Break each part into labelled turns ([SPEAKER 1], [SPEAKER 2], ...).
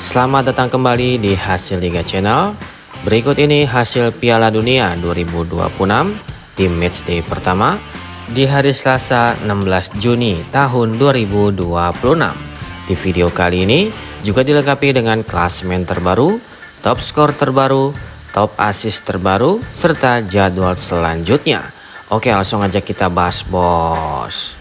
[SPEAKER 1] Selamat datang kembali di Hasil Liga Channel. Berikut ini hasil Piala Dunia 2026 di matchday pertama di hari Selasa 16 Juni tahun 2026. Di video kali ini juga dilengkapi dengan klasemen terbaru, top skor terbaru, top assist terbaru, serta jadwal selanjutnya. Oke, langsung aja kita bahas, bos.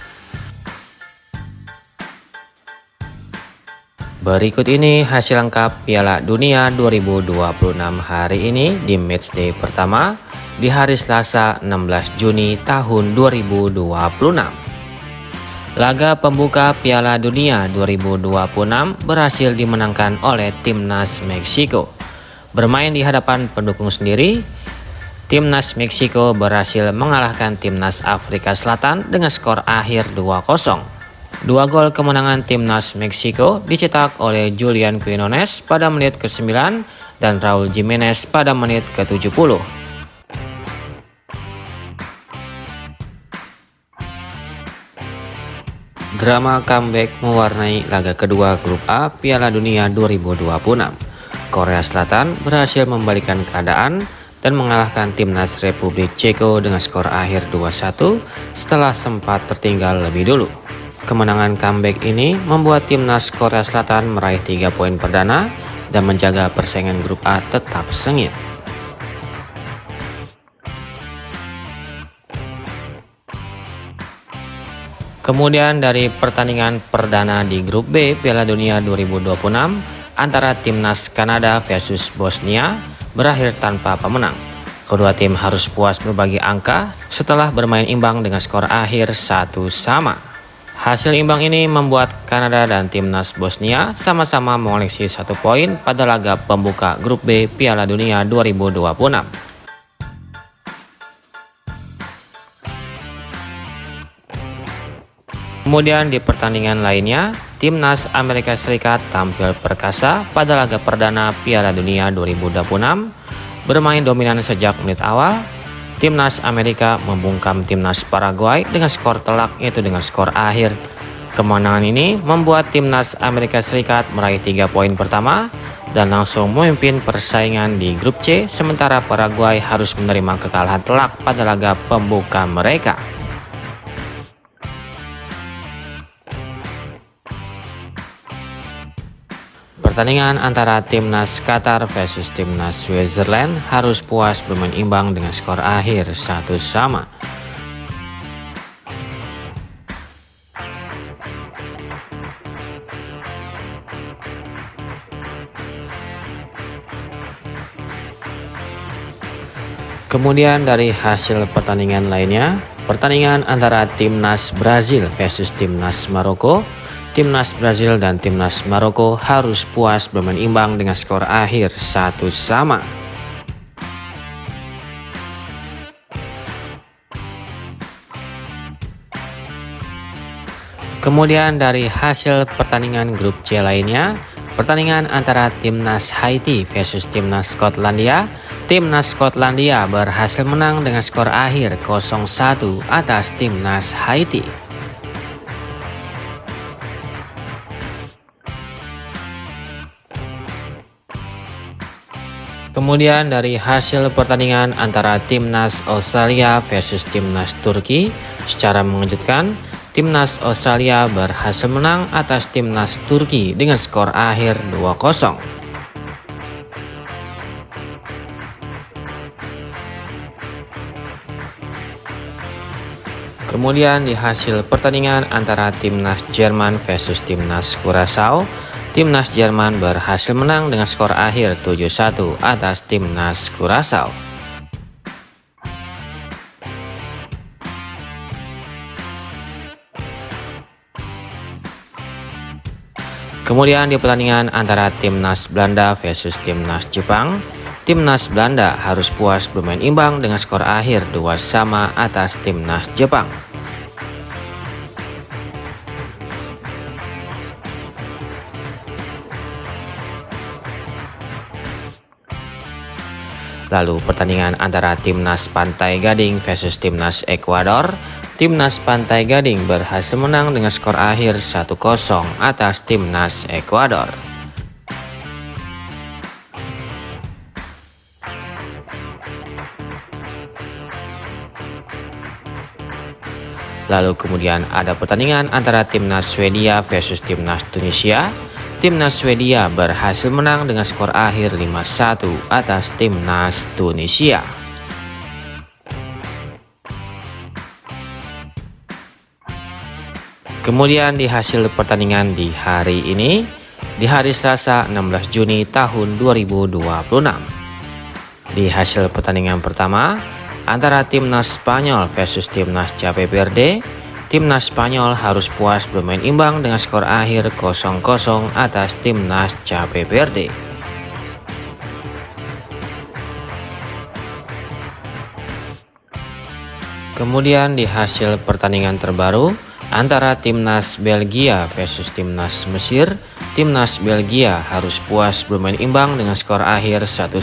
[SPEAKER 1] Berikut ini hasil lengkap Piala Dunia 2026 hari ini di matchday pertama di hari Selasa 16 Juni tahun 2026. Laga pembuka Piala Dunia 2026 berhasil dimenangkan oleh Timnas Meksiko. Bermain di hadapan pendukung sendiri, Timnas Meksiko berhasil mengalahkan Timnas Afrika Selatan dengan skor akhir 2-0. Dua gol kemenangan Timnas Meksiko dicetak oleh Julian Quinones pada menit ke-9 dan Raul Jimenez pada menit ke-70. Drama comeback mewarnai laga kedua grup A Piala Dunia 2026. Korea Selatan berhasil membalikan keadaan dan mengalahkan Timnas Republik Ceko dengan skor akhir 2-1 setelah sempat tertinggal lebih dulu. Kemenangan comeback ini membuat Timnas Korea Selatan meraih 3 poin perdana dan menjaga persaingan grup A tetap sengit. Kemudian dari pertandingan perdana di grup B Piala Dunia 2026 antara Timnas Kanada versus Bosnia berakhir tanpa pemenang. Kedua tim harus puas berbagi angka setelah bermain imbang dengan skor akhir 1-1. Hasil imbang ini membuat Kanada dan Timnas Bosnia sama-sama mengoleksi 1 poin pada laga pembuka grup B Piala Dunia 2026. Kemudian di pertandingan lainnya, Timnas Amerika Serikat tampil perkasa pada laga perdana Piala Dunia 2026. Bermain dominan sejak menit awal, Timnas Amerika membungkam Timnas Paraguay dengan skor telak, yaitu dengan skor akhir. Kemenangan ini membuat Timnas Amerika Serikat meraih 3 poin pertama dan langsung memimpin persaingan di grup C, sementara Paraguay harus menerima kekalahan telak pada laga pembuka mereka. Pertandingan antara Timnas Qatar versus Timnas Switzerland harus puas bermain imbang dengan skor akhir 1-1. Kemudian dari hasil pertandingan lainnya, pertandingan antara Timnas Brazil versus Timnas Maroko, Timnas Brazil dan Timnas Maroko harus puas bermain imbang dengan skor akhir 1-1. Kemudian dari hasil pertandingan grup C lainnya, pertandingan antara Timnas Haiti versus Timnas Skotlandia, Timnas Skotlandia berhasil menang dengan skor akhir 0-1 atas Timnas Haiti. Kemudian dari hasil pertandingan antara Timnas Australia versus Timnas Turki, secara mengejutkan, Timnas Australia berhasil menang atas Timnas Turki dengan skor akhir 2-0. Kemudian di hasil pertandingan antara Timnas Jerman versus Timnas Curaçao, Timnas Jerman berhasil menang dengan skor akhir 7-1 atas Timnas Curaçao. Kemudian di pertandingan antara Timnas Belanda versus Timnas Jepang, Timnas Belanda harus puas bermain imbang dengan skor akhir 2-2 atas Timnas Jepang. Lalu pertandingan antara Timnas Pantai Gading versus Timnas Ekuador, Timnas Pantai Gading berhasil menang dengan skor akhir 1-0 atas Timnas Ekuador. Lalu kemudian ada pertandingan antara timnas Swedia versus timnas Tunisia. Timnas Swedia berhasil menang dengan skor akhir 5-1 atas timnas Tunisia. Kemudian di hasil pertandingan di hari ini, di hari Selasa 16 Juni tahun 2026. Di hasil pertandingan pertama, antara timnas Spanyol versus timnas Cape Verde, timnas Spanyol harus puas bermain imbang dengan skor akhir 0-0 atas timnas Cape Verde. Kemudian di hasil pertandingan terbaru, antara timnas Belgia versus timnas Mesir, timnas Belgia harus puas bermain imbang dengan skor akhir 1-1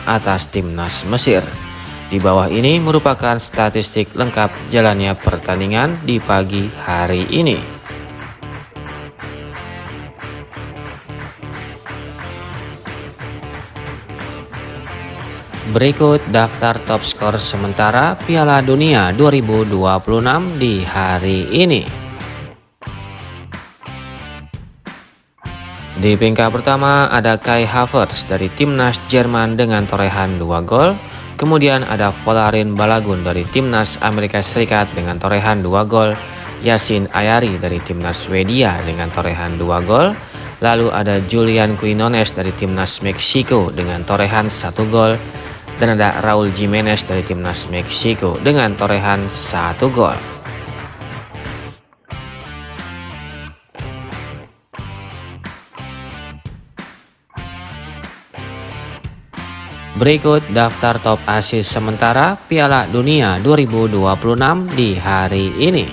[SPEAKER 1] atas timnas Mesir. Di bawah ini merupakan statistik lengkap jalannya pertandingan di pagi hari ini. Berikut daftar top skor sementara Piala Dunia 2026 di hari ini. Di peringkat pertama ada Kai Havertz dari timnas Jerman dengan torehan 2 gol. Kemudian ada Folarin Balogun dari timnas Amerika Serikat dengan torehan 2 gol. Yasin Ayari dari timnas Swedia dengan torehan 2 gol. Lalu ada Julian Quinones dari timnas Meksiko dengan torehan 1 gol. Dan ada Raul Jimenez dari timnas Meksiko dengan torehan 1 gol. Berikut daftar top assist sementara Piala Dunia 2026 di hari ini.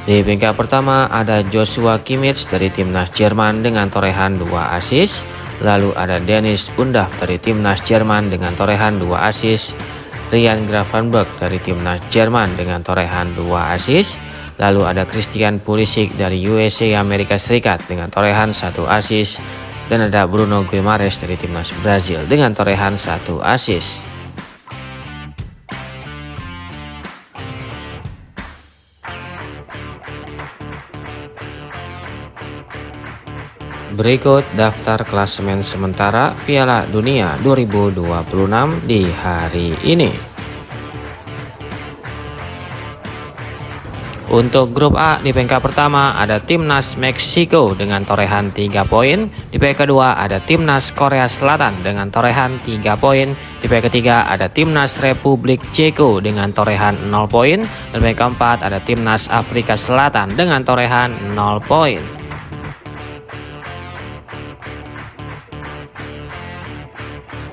[SPEAKER 1] Di peringkat pertama ada Joshua Kimmich dari timnas Jerman dengan torehan 2 assist. Lalu ada Dennis Undav dari timnas Jerman dengan torehan 2 assist. Ryan Gravenberch dari timnas Jerman dengan torehan 2 assist. Lalu ada Christian Pulisic dari USA Amerika Serikat dengan torehan 1 assist. Dan ada Bruno Guimaraes dari timnas Brazil dengan torehan 1 assist. Berikut daftar klasemen sementara Piala Dunia 2026 di hari ini. Untuk grup A, di peringkat pertama ada timnas Meksiko dengan torehan 3 poin. Di peringkat kedua ada timnas Korea Selatan dengan torehan 3 poin. Di peringkat ketiga ada timnas Republik Ceko dengan torehan 0 poin. Dan di peringkat keempat ada timnas Afrika Selatan dengan torehan 0 poin.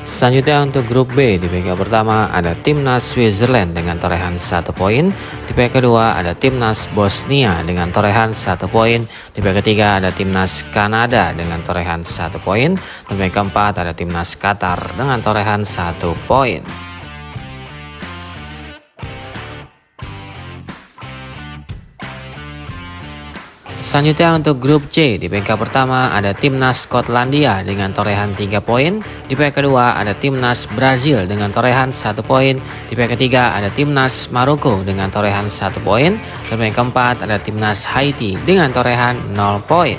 [SPEAKER 1] Selanjutnya untuk grup B, di peringkat pertama ada timnas Switzerland dengan torehan 1 poin. Di peringkat kedua ada timnas Bosnia dengan torehan 1 poin. Di peringkat ketiga ada timnas Kanada dengan torehan 1 poin. Dan di peringkat keempat ada timnas Qatar dengan torehan 1 poin. Selanjutnya untuk grup C, di peringkat pertama ada timnas Skotlandia dengan torehan 3 poin. Di peringkat kedua ada timnas Brazil dengan torehan 1 poin. Di peringkat ketiga ada timnas Maroko dengan torehan 1 poin. Dan peringkat keempat ada timnas Haiti dengan torehan 0 poin.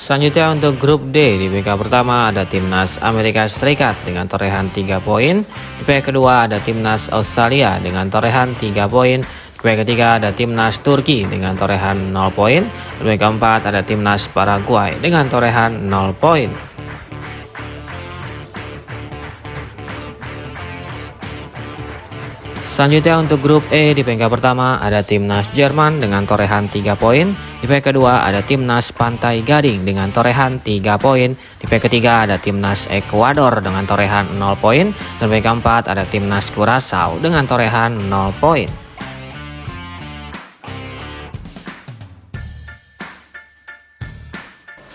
[SPEAKER 1] Selanjutnya untuk grup D, di peringkat pertama ada timnas Amerika Serikat dengan torehan 3 poin. Di peringkat kedua ada timnas Australia dengan torehan 3 poin. Di peringkat ketiga ada timnas Turki dengan torehan 0 poin. Di peringkat keempat ada timnas Paraguay dengan torehan 0 poin. Selanjutnya untuk grup E, di peringkat pertama ada timnas Jerman dengan torehan 3 poin. Di peringkat kedua ada timnas Pantai Gading dengan torehan 3 poin. Di peringkat ketiga ada timnas Ekuador dengan torehan 0 poin. Dan di peringkat keempat ada timnas Curaçao dengan torehan 0 poin.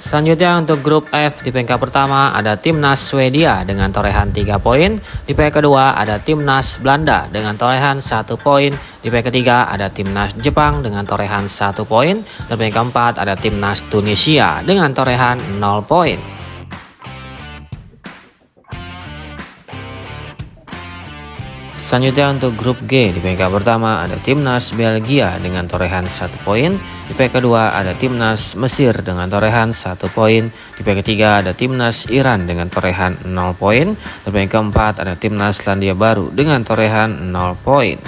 [SPEAKER 1] Selanjutnya untuk grup F di peringkat pertama ada timnas Swedia dengan torehan 3 poin. Di peringkat kedua ada timnas Belanda dengan torehan 1 poin. Di peringkat ketiga ada timnas Jepang dengan torehan 1 poin. Dan peringkat keempat ada timnas Tunisia dengan torehan 0 poin. Selanjutnya untuk grup G di peringkat pertama ada timnas Belgia dengan torehan 1 poin. Di peringkat kedua ada timnas Mesir dengan torehan 1 poin. Di peringkat ketiga ada timnas Iran dengan torehan 0 poin. Dan peringkat keempat ada timnas Selandia Baru dengan torehan 0 poin.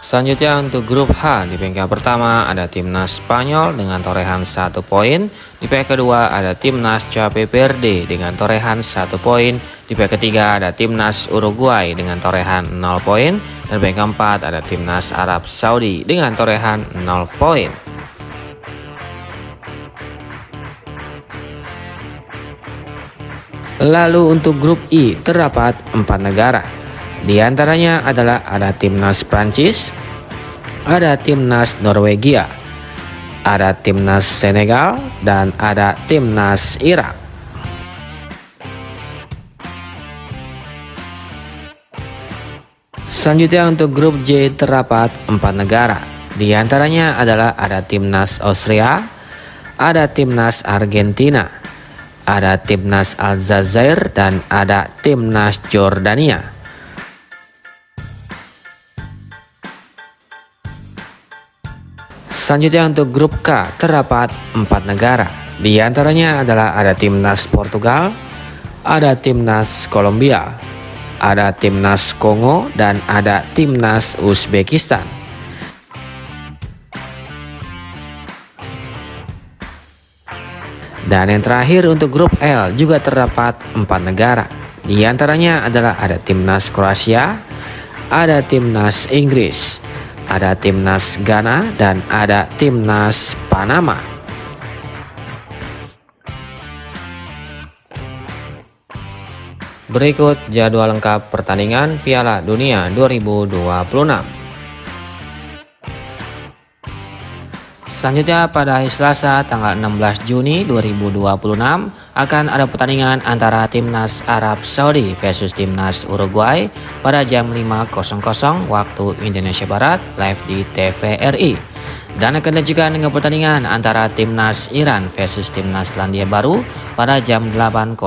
[SPEAKER 1] Selanjutnya untuk grup H di peringkat pertama ada timnas Spanyol dengan torehan 1 poin. Di peringkat kedua ada timnas Cape Verde dengan torehan 1 poin. Di peringkat ketiga ada timnas Uruguay dengan torehan 0 poin. Dan peringkat keempat ada timnas Arab Saudi dengan torehan 0 poin. Lalu untuk grup I terdapat 4 negara. Di antaranya adalah ada timnas Prancis, ada timnas Norwegia, ada timnas Senegal, dan ada timnas Irak. Selanjutnya untuk grup J terdapat 4 negara. Di antaranya adalah ada timnas Austria, ada timnas Argentina, ada timnas Aljazair, dan ada timnas Jordania. Selanjutnya untuk grup K terdapat 4 negara. Di antaranya adalah ada timnas Portugal, ada timnas Kolombia, ada timnas Kongo, dan ada timnas Uzbekistan. Dan yang terakhir untuk grup L juga terdapat 4 negara. Di antaranya adalah ada timnas Kroasia, ada timnas Inggris, ada timnas Ghana, dan ada timnas Panama. Berikut jadwal lengkap pertandingan Piala Dunia 2026. Selanjutnya pada hari Selasa tanggal 16 Juni 2026 akan ada pertandingan antara timnas Arab Saudi versus timnas Uruguay pada jam 5.00 waktu Indonesia Barat live di TVRI. Dan akan dilanjutkan dengan pertandingan antara timnas Iran versus timnas Selandia Baru pada jam 8.00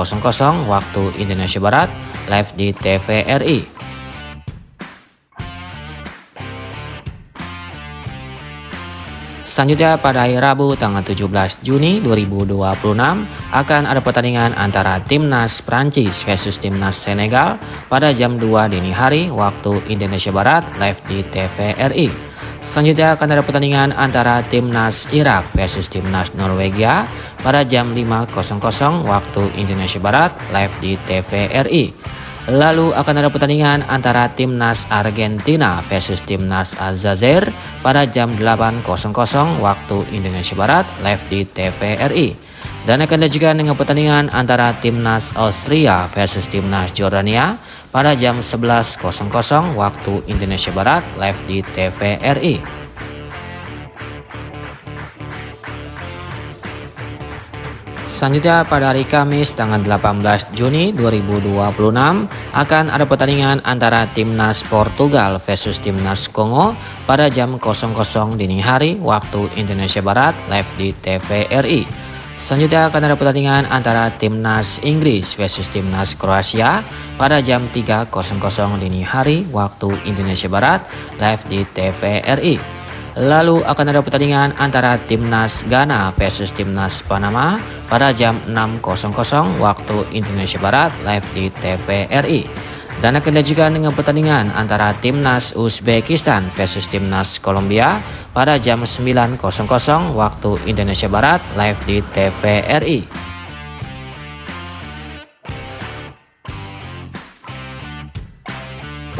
[SPEAKER 1] waktu Indonesia Barat live di TVRI. Selanjutnya pada hari Rabu tanggal 17 Juni 2026 akan ada pertandingan antara timnas Prancis versus timnas Senegal pada jam 2 dini hari waktu Indonesia Barat live di TVRI. Selanjutnya akan ada pertandingan antara timnas Irak versus timnas Norwegia pada jam 5.00 waktu Indonesia Barat live di TVRI. Lalu akan ada pertandingan antara timnas Argentina versus timnas Aljazair pada jam 8.00 waktu Indonesia Barat live di TVRI. Dan akan dilanjutkan dengan pertandingan antara timnas Austria versus timnas Jordania pada jam 11.00 waktu Indonesia Barat live di TVRI. Selanjutnya pada hari Kamis tanggal 18 Juni 2026 akan ada pertandingan antara timnas Portugal versus timnas Kongo pada jam 00.00 dini hari waktu Indonesia Barat live di TVRI. Selanjutnya akan ada pertandingan antara timnas Inggris versus timnas Kroasia pada jam 3.00 dini hari waktu Indonesia Barat live di TVRI. Lalu akan ada pertandingan antara timnas Ghana versus timnas Panama pada jam 6.00 waktu Indonesia Barat live di TVRI. Dan akan dilanjutkan dengan pertandingan antara timnas Uzbekistan versus timnas Kolombia pada jam 9.00 waktu Indonesia Barat live di TVRI.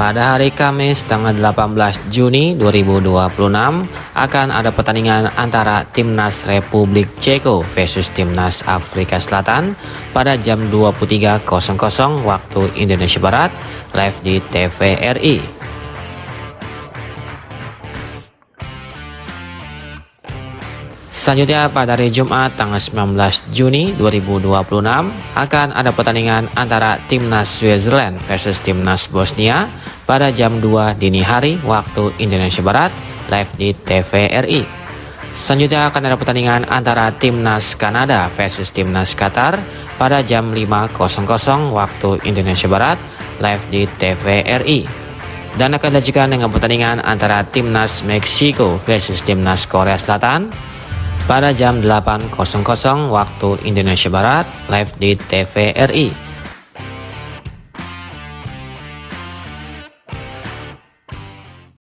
[SPEAKER 1] Pada hari Kamis tanggal 18 Juni 2026 akan ada pertandingan antara timnas Republik Ceko versus timnas Afrika Selatan pada jam 23.00 waktu Indonesia Barat live di TVRI. Selanjutnya pada hari Jumat tanggal 19 Juni 2026 akan ada pertandingan antara Timnas Switzerland versus Timnas Bosnia pada jam 2 dini hari waktu Indonesia Barat live di TVRI. Selanjutnya akan ada pertandingan antara Timnas Kanada versus Timnas Qatar pada jam 5.00 waktu Indonesia Barat live di TVRI. Dan akan dilanjutkan dengan pertandingan antara Timnas Meksiko versus Timnas Korea Selatan pada jam 8.00 waktu Indonesia Barat live di TVRI.